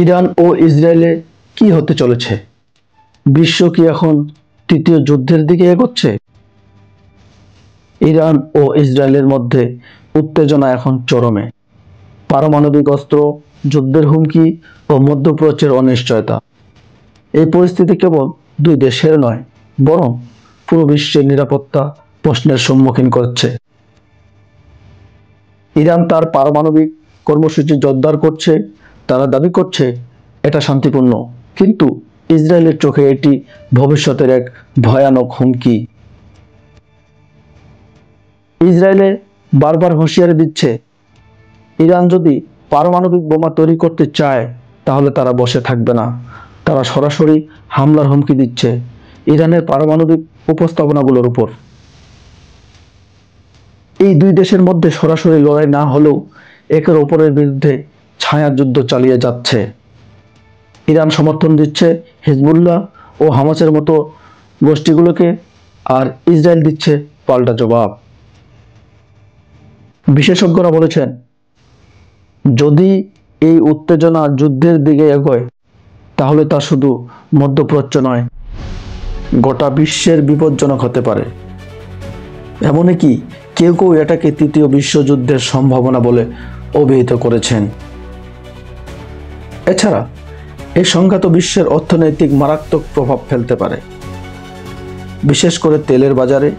Iran ও ইসরায়েলে কি হতে চলেছে? বিশ্ব কি এখন তৃতীয় যুদ্ধের দিকে এগোচ্ছে? ইরান ও ইসরায়েলের মধ্যে উত্তেজনা এখন চরমে। পারমাণবিক অস্ত্র, যুদ্ধের হুমকি ও মধ্যপ্রাচ্যের অনিশ্চয়তা। এই পরিস্থিতি কেবল দুই দেশের নয়, বরং পুরো বিশ্বের নিরাপত্তা প্রশ্নের সম্মুখীন করছে। ইরান তার পারমাণবিক কর্মসূচি জোরদার করছে। তারা দাবি করছে এটা শান্তিপূর্ণ, কিন্তু ইসরায়েলের চোখে এটি ভবিষ্যতের এক ভয়ানক হুমকি। ইসরায়েলে বারবার হুঁশিয়ারি দিচ্ছে, ইরান যদি পারমাণবিক বোমা তৈরি করতে চায় তাহলে তারা বসে থাকবে না। তারা সরাসরি হামলার হুমকি দিচ্ছে ইরানের পারমাণবিক উপস্থাপনাগুলোর উপর। এই দুই দেশের মধ্যে সরাসরি লড়াই না হলেও একের অপরের বিরুদ্ধে ছায়া যুদ্ধ চালিয়ে যাচ্ছে। ইরান সমর্থন দিচ্ছে হিজবুল্লাহ ও হামাসের মতো গোষ্ঠীগুলোকে, আর ইসরায়েল দিচ্ছে পাল্টা জবাব। বিশেষজ্ঞরা বলেছেন, যদি এই উত্তেজনা যুদ্ধের দিকে এগোয় তাহলে তা শুধু মধ্যপ্রাচ্য নয়, গোটা বিশ্বের বিপজ্জনক হতে পারে। এমনকি কেউ কেউ এটাকে তৃতীয় বিশ্বযুদ্ধের সম্ভাবনা বলে অভিহিত করেছেন। এছাড়া এই সংঘাত বিশ্বের অর্থনৈতিক মারাত্মক প্রভাব ফেলতে পারে, বিশেষ করে তেলের বাজারে।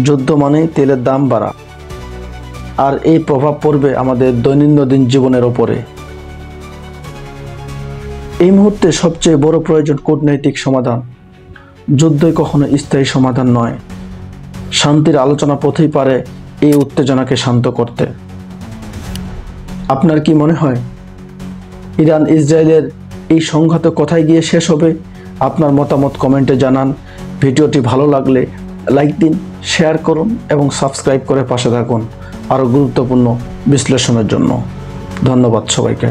যুদ্ধ মানেই তেলের দাম বাড়া, আর এই প্রভাব পড়বে আমাদের দৈনন্দিন জীবনের ওপরে। এই মুহূর্তে সবচেয়ে বড় প্রয়োজন কূটনৈতিক সমাধান। যুদ্ধই কখনো স্থায়ী সমাধান নয়। শান্তির আলোচনা পথেই পারে এই উত্তেজনাকে শান্ত করতে। আপনার কি মনে হয় ইরান ইসরায়েলের এই সংঘাত কোথায় গিয়ে শেষ হবে? আপনার মতামত কমেন্টে জানান। ভিডিওটি ভালো লাগলে লাইক দিন, শেয়ার করুন এবং সাবস্ক্রাইব করে পাশে থাকুন আরও গুরুত্বপূর্ণ বিশ্লেষণের জন্য। ধন্যবাদ সবাইকে।